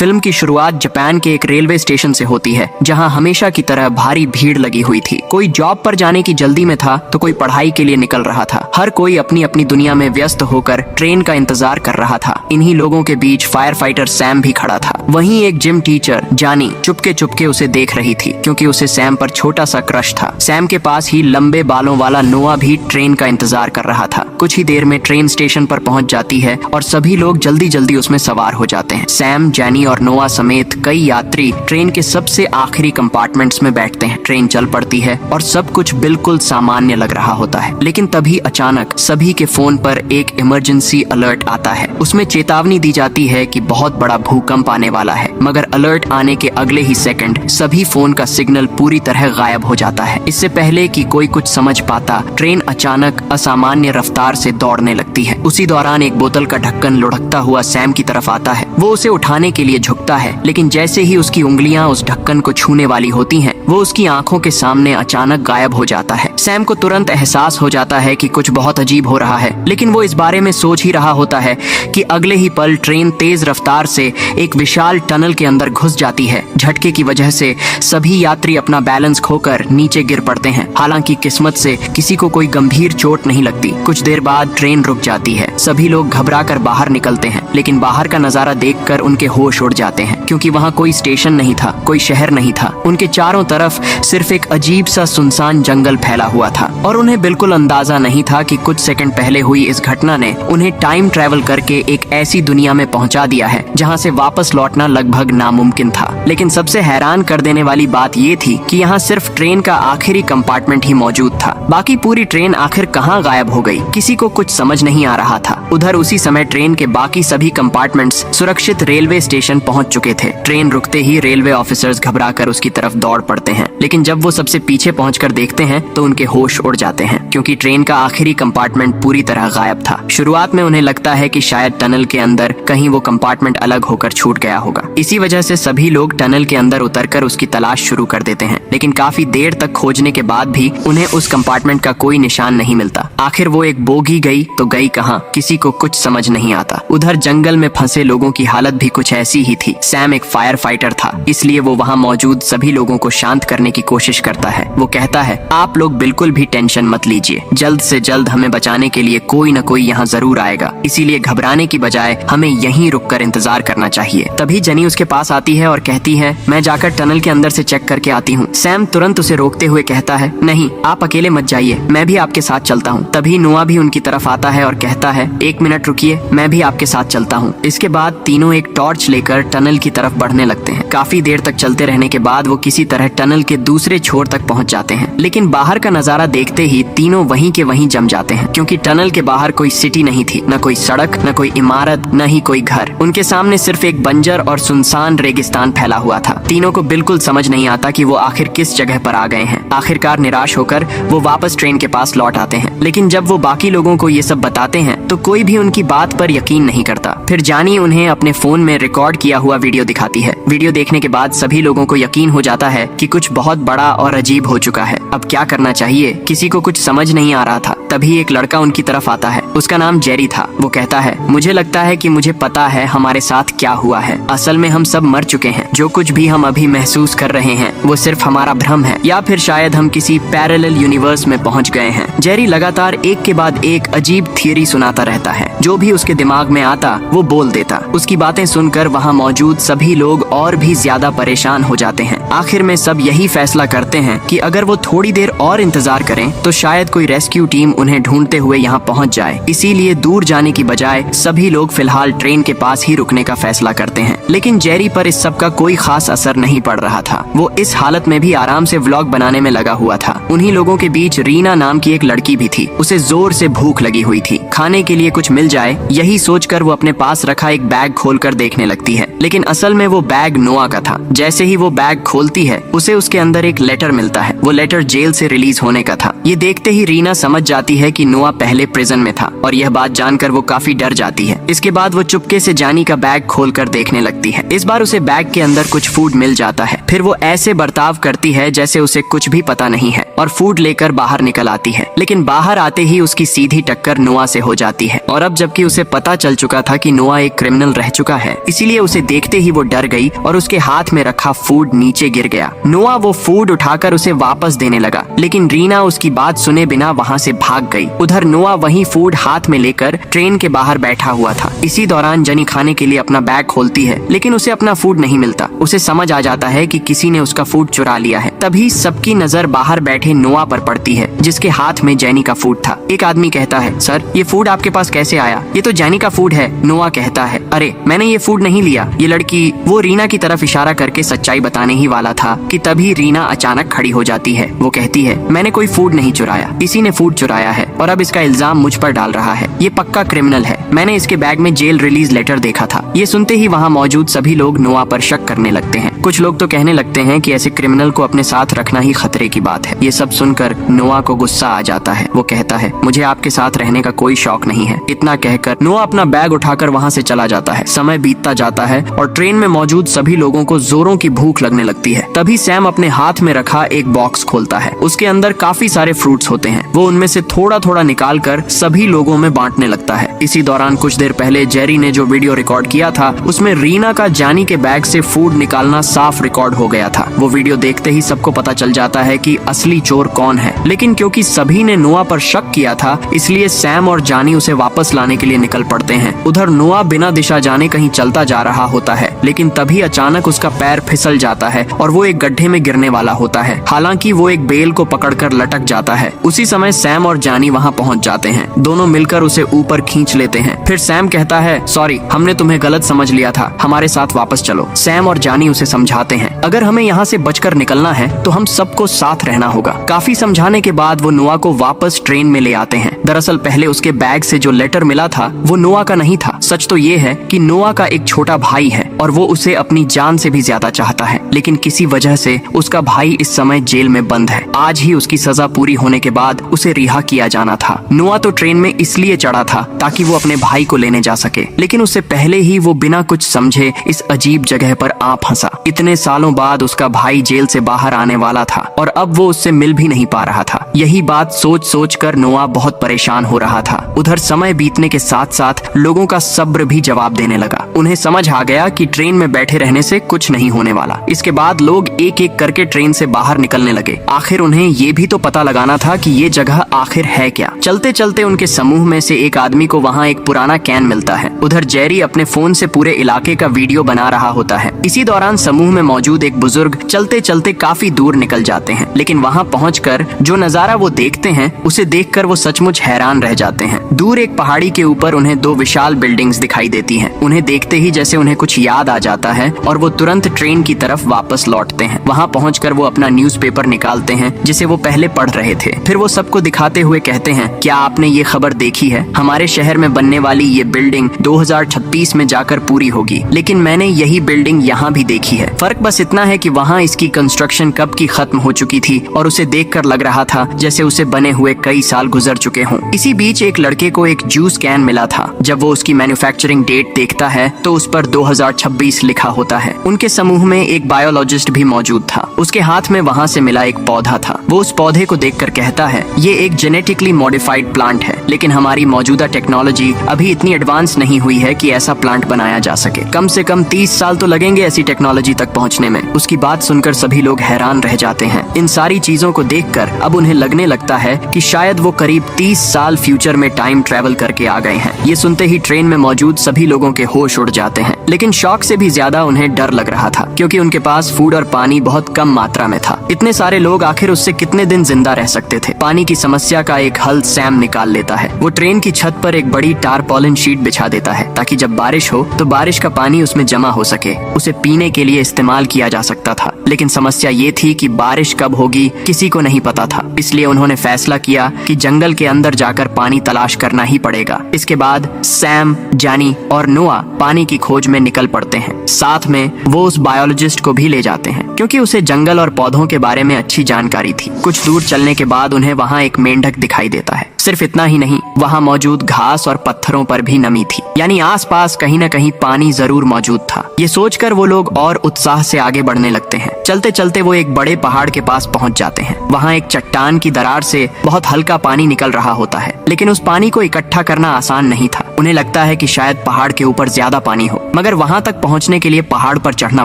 Film की शुरुआत Japan के एक रेलवे स्टेशन से होती है, जहां हमेशा की तरह भारी भीड़ लगी हुई थी। कोई जॉब पर जाने की जल्दी में था तो कोई पढ़ाई के लिए निकल रहा था। हर कोई अपनी अपनी दुनिया में व्यस्त होकर ट्रेन का इंतजार कर रहा था। इन्हीं लोगों के बीच फायर फाइटर सैम भी खड़ा था। वहीं एक जिम टीचर जानी चुपके चुपके उसे देख रही थी, क्योंकि उसे सैम पर छोटा सा क्रश था। सैम के पास ही लंबे बालों वाला नोआ भी ट्रेन का इंतजार कर रहा था। कुछ ही देर में ट्रेन स्टेशन पर पहुंच जाती है और सभी लोग जल्दी जल्दी उसमें सवार हो जाते हैं। सैम, जैनी और नोआ समेत कई यात्री ट्रेन के सबसे आखिरी कंपार्टमेंट्स में बैठते हैं। ट्रेन चल पड़ती है और सब कुछ बिल्कुल सामान्य लग रहा होता है, लेकिन तभी अचानक सभी के फोन पर एक इमरजेंसी अलर्ट आता है। उसमें चेतावनी दी जाती है कि बहुत बड़ा भूकंप आने वाला है, मगर अलर्ट आने के अगले ही सेकंड सभी फोन का सिग्नल पूरी तरह गायब हो जाता है। इससे पहले कि कोई कुछ समझ पाता, ट्रेन अचानक असामान्य रफ्तार से दौड़ने लगती है। उसी दौरान एक बोतल का ढक्कन लुढ़कता हुआ सैम की तरफ आता है। वो उसे उठाने के लिए झुकता है, लेकिन जैसे ही उसकी उंगलियां उस ढक्कन को छूने वाली होती हैं, वो उसकी आंखों के सामने अचानक गायब हो जाता है। सैम को तुरंत एहसास हो जाता है कि कुछ बहुत अजीब हो रहा है, लेकिन वो इस बारे में सोच ही रहा होता है कि अगले ही पल ट्रेन तेज रफ्तार से एक विशाल टनल के अंदर घुस जाती है। झटके की वजह से सभी यात्री अपना बैलेंस खोकर नीचे गिर पड़ते हैं। हालांकि किस्मत से किसी को कोई गंभीर चोट नहीं लगती। कुछ देर बाद ट्रेन रुक जाती है। सभी लोग घबराकर बाहर निकलते हैं, लेकिन बाहर का नजारा देखकर उनके होश उड़ जाते हैं, क्योंकि वहाँ कोई स्टेशन नहीं था, कोई शहर नहीं था। उनके चारों तरफ सिर्फ एक अजीब सा सुनसान जंगल फैला हुआ था और उन्हें बिल्कुल अंदाजा नहीं था कि कुछ सेकंड पहले हुई इस घटना ने उन्हें टाइम ट्रैवल करके एक ऐसी दुनिया में पहुंचा दिया है जहां से वापस लौटना लगभग नामुमकिन था। लेकिन सबसे हैरान कर देने वाली बात ये थी कि यहाँ सिर्फ ट्रेन का आखिरी कंपार्टमेंट ही मौजूद था। बाकी पूरी ट्रेन आखिर कहाँ गायब हो गई, किसी को कुछ समझ नहीं आ रहा था। उधर उसी समय ट्रेन के बाकी सभी कंपार्टमेंट्स सुरक्षित रेलवे स्टेशन पहुंच चुके थे। ट्रेन रुकते ही रेलवे ऑफिसर्स घबराकर उसकी तरफ दौड़ पड़ते हैं, लेकिन जब वो सबसे पीछे पहुंचकर देखते हैं तो उनके होश उड़ जाते हैं, क्योंकि ट्रेन का आखिरी कंपार्टमेंट पूरी तरह गायब था। शुरुआत में उन्हें लगता है कि शायद टनल के अंदर कहीं वो कंपार्टमेंट अलग होकर छूट गया होगा। इसी वजह से सभी लोग टनल के अंदर उतरकर उसकी तलाश शुरू कर देते हैं, लेकिन काफी देर तक खोजने के बाद भी उन्हें उस कंपार्टमेंट का कोई निशान नहीं मिलता। आखिर वो एक बोगी गई तो गई कहाँ, किसी को कुछ समझ नहीं आता। उधर जंगल में फंसे लोगों की हालत भी कुछ ऐसी ही थी। सैम एक फायर फाइटर था, इसलिए वो वहाँ मौजूद सभी लोगों को शांत करने की कोशिश करता है। वो कहता है, आप लोग बिल्कुल भी टेंशन मत लीजिए, जल्द से जल्द हमें बचाने के लिए कोई न कोई यहाँ जरूर आएगा, इसीलिए घबराने की बजाय हमें यहीं रुककर इंतजार करना चाहिए। तभी जनी उसके पास आती है और कहती है, मैं जाकर टनल के अंदर से चेक करके आती हूँ। सैम तुरंत उसे रोकते हुए कहता है, नहीं, आप अकेले मत जाइए, मैं भी आपके साथ चलता हूँ। तभी नोआ भी उनकी तरफ आता है और कहता है, एक मिनट रुकिए, मैं भी आपके साथ चलता हूँ। इसके बाद तीनों एक टॉर्च लेकर टनल की तरफ बढ़ने लगते हैं। काफी देर तक चलते रहने के बाद वो किसी तरह टनल के दूसरे छोर तक पहुँच जाते हैं, लेकिन बाहर का नजारा देखते ही तीनों वहीं के वहीं जम जाते हैं, क्योंकि टनल के बाहर कोई सिटी नहीं थी, न कोई सड़क, न कोई इमारत, न ही कोई घर। उनके सामने सिर्फ एक बंजर और सुनसान रेगिस्तान फैला हुआ था। तीनों को बिल्कुल समझ नहीं आता कि वो आखिर किस जगह पर आ गए हैं। आखिरकार निराश होकर वो वापस ट्रेन के पास लौट आते हैं, लेकिन जब वो बाकी लोगों को ये सब बताते हैं तो कोई भी उनकी बात पर यकीन नहीं करता। फिर जानी उन्हें अपने फोन में रिकॉर्ड किया हुआ वीडियो दिखाती है। वीडियो देखने के बाद सभी लोगों को यकीन हो जाता है कि कुछ बहुत बड़ा और अजीब हो चुका है। अब क्या करना चाहिए, किसी को कुछ समझ नहीं आ रहा था। तभी एक लड़का उनकी तरफ आता है। उसका नाम जेरी था। वो कहता है, मुझे लगता है कि मुझे पता है हमारे साथ क्या हुआ है। असल में हम सब मर चुके हैं। जो कुछ भी हम अभी महसूस कर रहे हैं वो सिर्फ हमारा भ्रम है, या फिर शायद हम किसी पैरेलल यूनिवर्स में पहुंच गए हैं। जेरी लगातार एक के बाद एक अजीब थियरी सुनाता रहता है। जो भी उसके दिमाग में आता वो बोल देता। उसकी बातें सुनकर वहाँ मौजूद सभी लोग और भी ज्यादा परेशान हो जाते हैं। आखिर में सब यही फैसला करते हैं कि अगर वो थोड़ी देर और इंतजार करें तो शायद कोई रेस्क्यू टीम उन्हें ढूंढते हुए यहाँ पहुँच जाए। इसीलिए दूर जाने की बजाय सभी लोग फिलहाल ट्रेन के पास ही रुकने का फैसला करते हैं। लेकिन जेरी पर इस सब का कोई खास असर नहीं पड़ रहा था। वो इस हालत में भी आराम से व्लॉग बनाने में लगा हुआ था। उन्हीं लोगों के बीच रीना नाम की एक लड़की भी थी। उसे जोर से भूख लगी हुई थी। खाने के लिए कुछ मिल जाए यही सोचकर वो अपने पास रखा एक बैग खोलकर देखने लगती है, लेकिन असल में वो बैग नोआ का था। जैसे ही वो बैग खोलती है उसे उसके अंदर एक लेटर मिलता है। वो लेटर जेल से रिलीज होने का था। ये देखते ही रीना समझ जाती है कि नोआ पहले प्रिजन में था, और यह बात जानकर वो काफी डर जाती है। इसके बाद वो चुपके से जानी का बैग खोलकर देखने लगती है। इस बार उसे बैग के अंदर कुछ फूड मिल जाता है। फिर वो ऐसे बर्ताव करती है जैसे उसे कुछ भी पता नहीं है और फूड लेकर बाहर निकल आती है। लेकिन बाहर आते ही उसकी सीधी टक्कर नोआ से हो जाती है, और अब जबकि उसे पता चल चुका था कि नोआ एक क्रिमिनल रह चुका है, इसीलिए उसे देखते ही वो डर गई और उसके हाथ में रखा फूड नीचे गिर गया। नोआ वो फूड उठाकर उसे वापस देने लगा, लेकिन रीना उसकी बात सुने बिना वहाँ से भाग गई। उधर नोआ वही फूड हाथ में लेकर ट्रेन के बाहर बैठा हुआ था। इसी दौरान जनी खाने के लिए अपना बैग खोलती है, लेकिन उसे अपना फूड नहीं मिलता। उसे समझ आ जाता है कि किसी ने उसका फूड चुरा लिया है। तभी सबकी नजर बाहर बैठे नोआ पर पड़ती है, जिसके हाथ में जेनी का फूड था। एक आदमी कहता है, सर ये फूड आपके पास कैसे आया? ये तो जेनी का फूड है। नोआ कहता है, अरे मैंने ये फूड नहीं लिया। ये लड़की वो रीना की तरफ इशारा करके सच्चाई बताने ही वाला था कि तभी रीना अचानक खड़ी हो जाती है। वो कहती है, मैंने कोई फूड नहीं चुराया, इसी ने फूड चुराया है और अब इसका इल्जाम मुझ पर डाल रहा है। ये पक्का क्रिमिनल है। मैंने इसके बैग में जेल रिलीज लेटर देखा था। ये सुनते ही वहाँ मौजूद सभी लोग नोआ पर शक करने लगते हैं। कुछ लोग तो कहने लगते हैं कि ऐसे क्रिमिनल को अपने साथ रखना ही खतरे की बात है। ये सब सुनकर नोआ को गुस्सा आ जाता है। वो कहता है, मुझे आपके साथ रहने का कोई शौक नहीं है। इतना कहकर नोआ अपना बैग उठाकर वहाँ से चला जाता है। समय बीतता जाता है और ट्रेन में मौजूद सभी लोगों को जोरों की भूख लगने लगती है। तभी सैम अपने हाथ में रखा एक बॉक्स खोलता है। उसके अंदर काफी सारे फ्रूट्स होते हैं। वो उनमें से थोड़ा थोड़ा निकाल कर सभी लोगों में बांटने लगता है। इसी दौरान कुछ देर पहले जेरी ने जो वीडियो रिकॉर्ड किया था, उसमें रीना का जानी के बैग से फूड निकालना साफ रिकॉर्ड हो गया था। वो वीडियो देखते ही सबको पता चल जाता है कि असली चोर कौन है। लेकिन क्योंकि सभी ने नोआ पर शक किया था, इसलिए सैम और जानी उसे वापस लाने के लिए निकल पड़ते हैं। उधर नोआ बिना दिशा जाने कहीं चलता जा रहा होता है, लेकिन तभी अचानक उसका पैर फिसल जाता है और वो एक गड्ढे में गिरने वाला होता है। हालांकि वो एक बेल को पकड़कर लटक जाता है। उसी समय सैम और जानी वहाँ पहुँच जाते हैं। दोनों मिलकर उसे ऊपर खींच लेते हैं। फिर सैम कहता है, सॉरी, हमने तुम्हें गलत समझ लिया था, हमारे साथ वापस चलो। सैम और जानी उसे समझाते हैं, अगर हमें यहाँ से बचकर निकलना है तो हम सबको साथ रहना होगा। काफी समझाने के बाद वो नोआ को वापस ट्रेन में ले आते हैं। दरअसल पहले उसके बैग से जो लेटर मिला था वो नोआ का नहीं था। सच तो ये है कि नोआ का एक छोटा भाई है और वो उसे अपनी जान से भी ज्यादा चाहता है, लेकिन किसी वजह से उसका भाई इस समय जेल में बंद है। आज ही उसकी सजा पूरी होने के बाद उसे रिहा किया जाना था। नोआ तो ट्रेन में इसलिए चढ़ा था ताकि वो अपने भाई को लेने जा सके, लेकिन उससे पहले ही वो बिना कुछ समझे इस अजीब जगह पर आ फंसा। इतने सालों बाद उसका भाई जेल से बाहर आने वाला था और अब वो उससे मिल भी नहीं पा रहा था। यही बात सोच सोच कर नोआ बहुत परेशान हो रहा था। उधर समय बीतने के साथ साथ लोगों का सब्र भी जवाब देने लगा। उन्हें समझ आ गया कि ट्रेन में बैठे रहने से कुछ नहीं होने वाला। इसके बाद लोग एक एक करके ट्रेन से बाहर निकलने लगे। आखिर उन्हें ये भी तो पता लगाना था कि ये जगह आखिर है क्या। चलते चलते उनके समूह में से एक आदमी को वहाँ एक पुराना कैन मिलता है। उधर जेरी अपने फोन से पूरे इलाके का वीडियो बना रहा होता है। इसी दौरान समूह में मौजूद एक बुजुर्ग चलते चलते काफी दूर निकल जाते हैं, लेकिन वहाँ पहुंचकर जो नजारा वो देखते हैं उसे देखकर वो सचमुच हैरान रह जाते हैं। दूर एक पहाड़ी के ऊपर उन्हें दो विशाल बिल्डिंग्स दिखाई देती हैं। उन्हें देखते ही जैसे उन्हें कुछ याद आ जाता है और वो तुरंत ट्रेन की तरफ वापस लौटते हैं। वहाँ पहुंचकर वो अपना न्यूज़पेपर निकालते हैं जिसे वो पहले पढ़ रहे थे। फिर वो सबको दिखाते हुए कहते हैं, क्या आपने ये खबर देखी है? हमारे शहर में बनने वाली ये बिल्डिंग 2036 में जाकर पूरी होगी, लेकिन मैंने यही बिल्डिंग यहाँ भी देखी है। फर्क बस इतना है कि वहाँ इसकी कंस्ट्रक्शन कब की खत्म हो चुकी थी और उसे देखकर लग रहा था जैसे उसे बने हुए कई साल गुजर चुके हों। इसी बीच एक लड़के को एक जूस कैन मिला था। जब वो उसकी मैन्युफैक्चरिंग डेट देखता है तो उस पर 2026 लिखा होता है। उनके समूह में एक बायोलॉजिस्ट भी मौजूद था। उसके हाथ में वहाँ से मिला एक पौधा था। वो उस पौधे को देखकर कहता है, ये एक जेनेटिकली मॉडिफाइड प्लांट है, लेकिन हमारी मौजूदा टेक्नोलॉजी अभी इतनी एडवांस नहीं हुई है कि ऐसा प्लांट बनाया जा सके। कम से कम 30 साल तो लगेंगे ऐसी टेक्नोलॉजी तक पहुँचने में। उसकी बात सुनकर सभी लोग हैरान रह जाते हैं। इन सारी चीजों को देखकर अब उन्हें लगने लगता है कि शायद वो करीब 30 साल फ्यूचर में टाइम ट्रेवल करके आ गए हैं। ये सुनते ही ट्रेन में मौजूद सभी लोगों के होश उड़ जाते हैं, लेकिन शौक से भी ज्यादा उन्हें डर लग रहा था, क्योंकि उनके पास फूड और पानी बहुत कम मात्रा में था। इतने सारे लोग आखिर उससे कितने दिन जिंदा रह सकते थे? पानी की समस्या का एक हल सैम निकाल लेता है। वो ट्रेन की छत पर एक बड़ी टारपॉलिन शीट बिछा देता है ताकि जब बारिश हो तो बारिश का पानी उसमें जमा हो सके। उसे पीने के लिए इस्तेमाल किया जा सकता था, लेकिन समस्या ये थी कि बारिश कब होगी किसी को नहीं पता था। इसलिए उन्होंने फैसला किया कि जंगल के अंदर जाकर पानी तलाश करना ही पड़ेगा। इसके बाद सैम, जानी और नोआ पानी की खोज में निकल पड़ते हैं। साथ में वो उस बायोलॉजिस्ट को भी ले जाते हैं, क्योंकि उसे जंगल और पौधों के बारे में अच्छी जानकारी थी। कुछ दूर चलने के बाद उन्हें वहाँ एक मेंढक दिखाई देता है। सिर्फ इतना ही नहीं, वहाँ मौजूद घास और पत्थरों पर भी नमी थी, यानी आसपास कहीं न कहीं पानी जरूर मौजूद था। ये सोचकर वो लोग और उत्साह से आगे बढ़ने लगते हैं। चलते चलते वो एक बड़े पहाड़ के पास पहुंच जाते हैं। वहाँ एक चट्टान की दरार से बहुत हल्का पानी निकल रहा होता है, लेकिन उस पानी को इकट्ठा करना आसान नहीं था। उन्हें लगता है कि शायद पहाड़ के ऊपर ज्यादा पानी हो, मगर वहां तक पहुंचने के लिए पहाड़ पर चढ़ना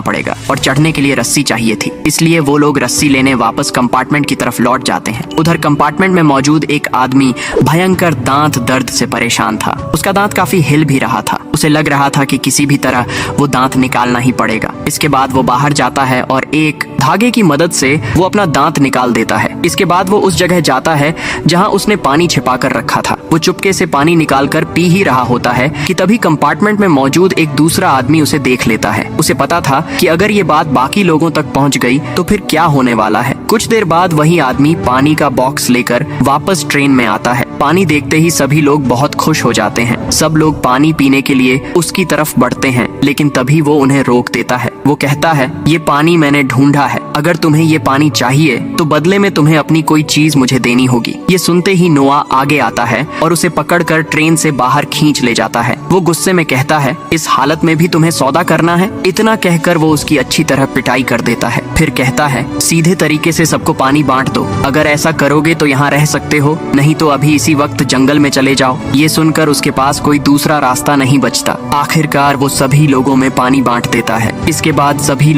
पड़ेगा और चढ़ने के लिए रस्सी चाहिए थी। इसलिए वो लोग रस्सी लेने वापस कंपार्टमेंट की तरफ लौट जाते हैं। उधर कंपार्टमेंट में मौजूद एक आदमी भयंकर दांत दर्द से परेशान था। उसका दांत काफी हिल भी रहा था। उसे लग रहा था कि किसी भी तरह वो दांत निकालना ही पड़ेगा। इसके बाद वो बाहर जाता है और एक धागे की मदद से वो अपना दांत निकाल देता है। इसके बाद वो उस जगह जाता है जहां उसने पानी छिपा कर रखा था। वो चुपके से पानी निकालकर पी ही रहा होता है कि तभी कंपार्टमेंट में मौजूद एक दूसरा आदमी उसे देख लेता है। उसे पता था कि अगर ये बात बाकी लोगों तक पहुंच गई तो फिर क्या होने वाला है। कुछ देर बाद वही आदमी पानी का बॉक्स लेकर वापस ट्रेन में आता है। पानी देखते ही सभी लोग बहुत खुश हो जाते हैं। सब लोग पानी पीने के लिए उसकी तरफ बढ़ते हैं, लेकिन तभी वो उन्हें रोक देता है। वो कहता है, ये पानी मैंने ढूंढा है। अगर तुम्हें ये पानी चाहिए तो बदले में तुम्हें अपनी कोई चीज मुझे देनी होगी। ये सुनते ही नोआ आगे आता है और उसे पकड़कर ट्रेन से बाहर खींच ले जाता है। वो गुस्से में कहता है, इस हालत में भी तुम्हें सौदा करना है? इतना कहकर वो उसकी अच्छी तरह पिटाई कर देता है। फिर कहता है, सीधे तरीके से सबको पानी बांट दो। अगर ऐसा करोगे तो यहाँ रह सकते हो, नहीं तो अभी इसी वक्त जंगल में चले जाओ। ये सुनकर उसके पास कोई दूसरा रास्ता नहीं बचता। आखिरकार वो सभी लोगों में पानी बांट देता है। इसके बाद सभी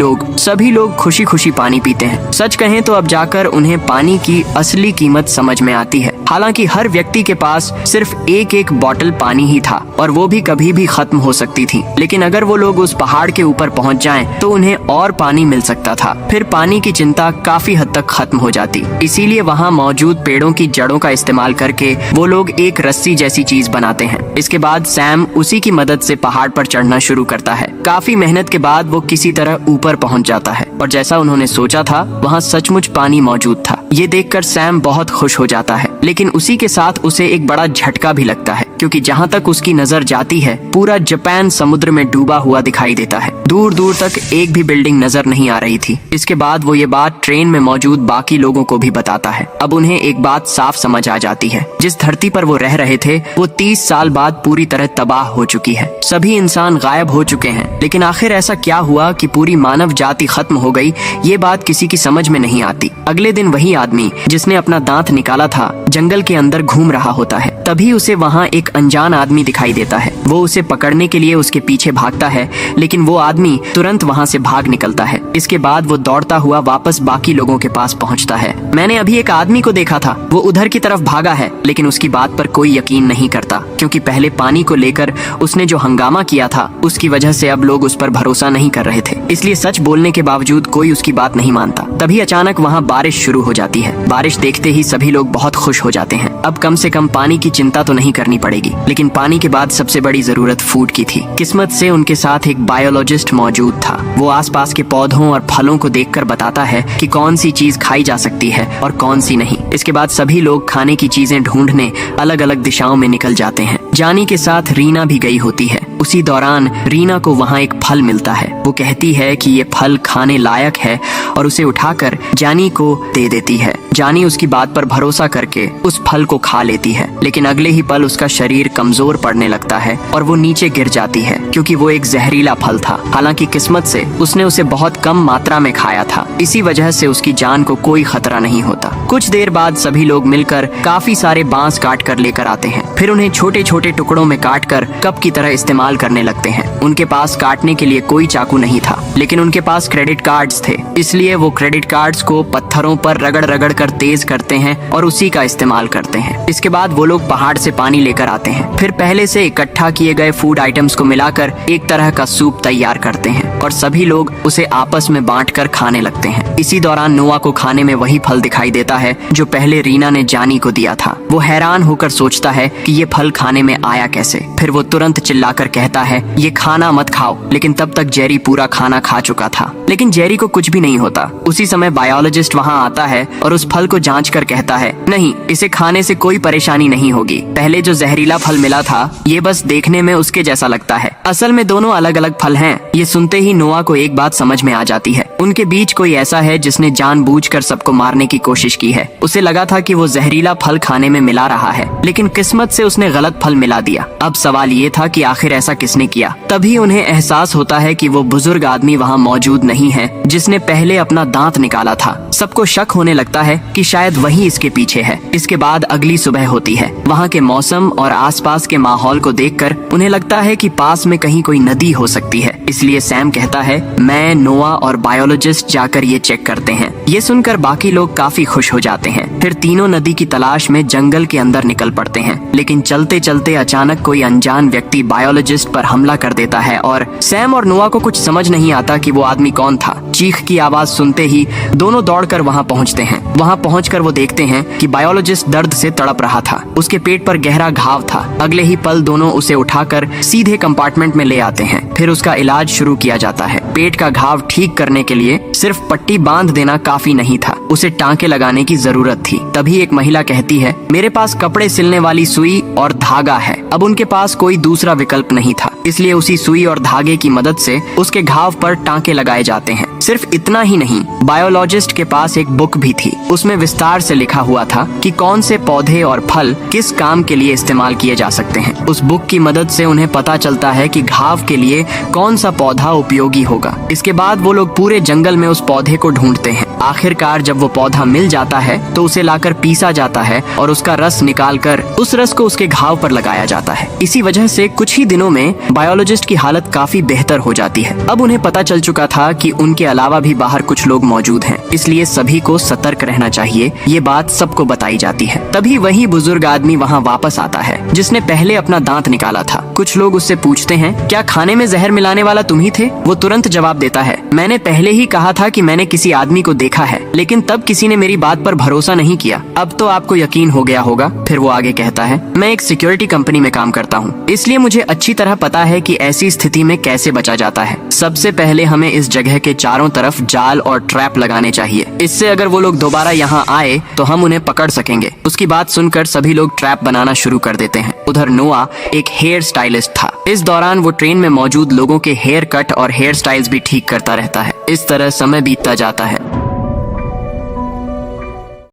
लोग खुशी खुशी पानी पीते हैं। सच कहें तो अब जाकर उन्हें पानी की असली कीमत समझ में आती है। हालांकि हर व्यक्ति के पास सिर्फ एक एक बॉटल पानी ही था और वो भी कभी भी खत्म हो सकती थी। लेकिन अगर वो लोग उस पहाड़ के ऊपर पहुंच जाएं तो उन्हें और पानी मिल सकता था। फिर पानी की चिंता काफी हद तक खत्म हो जाती। इसीलिए वहाँ मौजूद पेड़ों की जड़ों का इस्तेमाल करके वो लोग एक रस्सी जैसी चीज बनाते हैं। इसके बाद सैम उसी की मदद से पहाड़ पर चढ़ना शुरू करता है। काफी मेहनत के बाद वो किसी तरह ऊपर पहुंच जाता है और जैसा उन्होंने सोचा था वहाँ सचमुच पानी मौजूद था। ये देखकर सैम बहुत खुश हो जाता है, लेकिन उसी के साथ उसे एक बड़ा झटका भी लगता है, क्योंकि जहाँ तक उसकी नजर जाती है पूरा जापान समुद्र में डूबा हुआ दिखाई देता है। दूर दूर तक एक भी बिल्डिंग नजर नहीं आ रही थी। इसके बाद वो ये बात ट्रेन में मौजूद बाकी लोगों को भी बताता है। अब उन्हें एक बात साफ समझ आ जाती है, जिस धरती पर वो रह रहे थे वो 30 साल बाद पूरी तरह तबाह हो चुकी है। सभी इंसान गायब हो चुके हैं। लेकिन आखिर ऐसा क्या हुआ कि पूरी मानव जाति खत्म हो गई, ये बात किसी की समझ में नहीं आती। अगले दिन वही आदमी जिसने अपना दांत निकाला था जंगल के अंदर घूम रहा होता है। तभी उसे वहाँ एक अनजान आदमी दिखाई देता है। वो उसे पकड़ने के लिए उसके पीछे भागता है, लेकिन वो आदमी तुरंत वहाँ से भाग निकलता है। इसके बाद वो दौड़ता हुआ वापस बाकी लोगों के पास पहुँचता है। मैंने अभी एक आदमी को देखा था, वो उधर की तरफ भागा है। लेकिन उसकी बात पर कोई यकीन नहीं करता, क्योंकि पहले पानी को लेकर उसने जो हंगामा किया था उसकी वजह से अब लोग उस पर भरोसा नहीं कर रहे थे। इसलिए सच बोलने के बावजूद कोई उसकी बात नहीं मानता। तभी अचानक वहाँ बारिश शुरू हो जाती है। बारिश देखते ही सभी लोग बहुत खुश हो जाते हैं। अब कम से कम पानी की चिंता तो नहीं करनी पड़ेगी। लेकिन पानी के बाद सबसे बड़ी जरूरत फूड की थी। किस्मत से उनके साथ एक बायोलॉजिस्ट मौजूद था। वो आसपास के पौधों और फलों को देखकर बताता है कि कौन सी चीज खाई जा सकती है और कौन सी नहीं। इसके बाद सभी लोग खाने की चीजें ढूंढने अलग अलग दिशाओं में निकल जाते हैं। जानी के साथ रीना भी गई होती है। उसी दौरान रीना को वहाँ एक फल मिलता है। वो कहती है कि ये फल खाने लायक है और उसे उठाकर जानी को दे देती है। जानी उसकी बात पर भरोसा करके उस फल को खा लेती है, लेकिन अगले ही पल उसका शरीर कमजोर पड़ने लगता है और वो नीचे गिर जाती है, क्योंकि वो एक जहरीला फल था। हालांकि किस्मत से उसने उसे बहुत कम मात्रा में खाया था, इसी वजह से उसकी जान को कोई खतरा नहीं होता। कुछ देर बाद सभी लोग मिलकर काफी सारे बांस काट कर लेकर आते हैं। फिर उन्हें छोटे छोटे टुकड़ों में काट कर कप की तरह इस्तेमाल करने लगते हैं। उनके पास काटने के लिए कोई चाकू नहीं था, लेकिन उनके पास क्रेडिट कार्ड्स थे। इसलिए वो क्रेडिट कार्ड्स को पत्थरों पर रगड़ रगड़ कर तेज करते हैं और उसी का इस्तेमाल करते हैं। इसके बाद वो लोग पहाड़ से पानी लेकर आते हैं। फिर पहले से इकट्ठा किए गए फूड आइटम्स को मिलाकर एक तरह का सूप तैयार करते हैं और सभी लोग उसे आपस में बांटकर खाने लगते हैं। इसी दौरान नोआ को खाने में वही फल दिखाई देता है जो पहले रीना ने जानी को दिया था। वो हैरान होकर सोचता है कि ये फल खाने में आया कैसे। फिर वो तुरंत चिल्लाकर कहता है, ये खाना मत खाओ। लेकिन तब तक जेरी पूरा खाना खा चुका था, लेकिन जेरी को कुछ भी नहीं होता। उसी समय बायोलॉजिस्ट वहाँ आता है और उस फल को जांच कर कहता है, नहीं, इसे खाने से कोई परेशानी नहीं होगी। पहले जो जहरीला फल मिला था ये बस देखने में उसके जैसा लगता है, असल में दोनों अलग अलग फल हैं। ये सुनते ही नोआ को एक बात समझ में आ जाती है, उनके बीच कोई ऐसा है जिसने जानबूझकर सबको मारने की कोशिश की की है। उसे लगा था कि वो जहरीला फल खाने में मिला रहा है, लेकिन किस्मत से उसने गलत फल मिला दिया। अब सवाल ये था कि आखिर ऐसा किसने किया। तभी उन्हें एहसास होता है कि वो बुजुर्ग आदमी वहाँ मौजूद नहीं है जिसने पहले अपना दांत निकाला था। सबको शक होने लगता है कि शायद वही इसके पीछे है। इसके बाद अगली सुबह होती है। वहाँ के मौसम और आसपास के माहौल को देखकर उन्हें लगता है कि पास में कहीं कोई नदी हो सकती है। इसलिए सैम कहता है, मैं, नोआ और बायोलॉजिस्ट जाकर ये चेक करते हैं। ये सुनकर बाकी लोग काफी खुश हो जाते हैं। फिर तीनों नदी की तलाश में जंगल के अंदर निकल पड़ते हैं, लेकिन चलते चलते अचानक कोई अनजान व्यक्ति बायोलॉजिस्ट पर हमला कर देता है और सैम और नोआ को कुछ समझ नहीं आता कि वो आदमी कौन था। चीख की आवाज सुनते ही दोनों दौड़कर वहाँ पहुँचते हैं। वहाँ पहुँचकर वो देखते हैं कि बायोलॉजिस्ट दर्द से तड़प रहा था। उसके पेट पर गहरा घाव था। अगले ही पल दोनों उसे उठाकर सीधे कंपार्टमेंट में ले आते हैं। फिर उसका इलाज शुरू किया जाता है। पेट का घाव ठीक करने के लिए सिर्फ पट्टी बांध देना काफी नहीं था, उसे टांके लगाने की जरूरत थी। तभी एक महिला कहती है, मेरे पास कपड़े सिलने वाली सुई और धागा है। अब उनके पास कोई दूसरा विकल्प नहीं था, इसलिए उसी सुई और धागे की मदद से उसके घाव पर टांके लगाए जाते हैं। सिर्फ इतना ही नहीं, बायोलॉजिस्ट के पास एक बुक भी थी। उसमें विस्तार से लिखा हुआ था कि कौन से पौधे और फल किस काम के लिए इस्तेमाल किए जा सकते हैं। उस बुक की मदद से उन्हें पता चलता है कि घाव के लिए कौन सा पौधा उपयोगी होगा। इसके बाद वो लोग पूरे जंगल में उस पौधे को ढूंढते हैं। आखिरकार जब वो पौधा मिल जाता है तो उसे लाकर पीसा जाता है और उसका रस निकालकर उस रस को उसके घाव पर लगाया जाता है। इसी वजह से कुछ ही दिनों में बायोलॉजिस्ट की हालत काफी बेहतर हो जाती है। अब उन्हें पता चल चुका था कि उनके अलावा भी बाहर कुछ लोग मौजूद हैं, इसलिए सभी को सतर्क रहना चाहिए। ये बात सबको बताई जाती है। तभी वही बुजुर्ग आदमी वहाँ वापस आता है जिसने पहले अपना दांत निकाला था। कुछ लोग उससे पूछते हैं, क्या खाने में जहर मिलाने वाला तुम ही थे? वो तुरंत जवाब देता है, मैंने पहले ही कहा था कि मैंने किसी आदमी को देखा है, लेकिन तब किसी ने मेरी बात पर भरोसा नहीं किया। अब तो आपको यकीन हो गया होगा। फिर वो आगे कहता है, मैं एक सिक्योरिटी कंपनी में काम करता हूँ, इसलिए मुझे अच्छी तरह पता है कि ऐसी स्थिति में कैसे बचा जाता है। सबसे पहले हमें इस जगह के चारों तरफ जाल और ट्रैप लगाने चाहिए। इससे अगर वो लोग दोबारा यहाँ आए तो हम उन्हें पकड़ सकेंगे। उसकी बात सुनकर सभी लोग ट्रैप बनाना शुरू कर देते हैं। उधर नोआ एक हेयर स्टाइलिस्ट था। इस दौरान वो ट्रेन में मौजूद लोगों के हेयर कट और हेयर स्टाइल्स भी ठीक करता रहता है। इस तरह समय बीतता जाता है।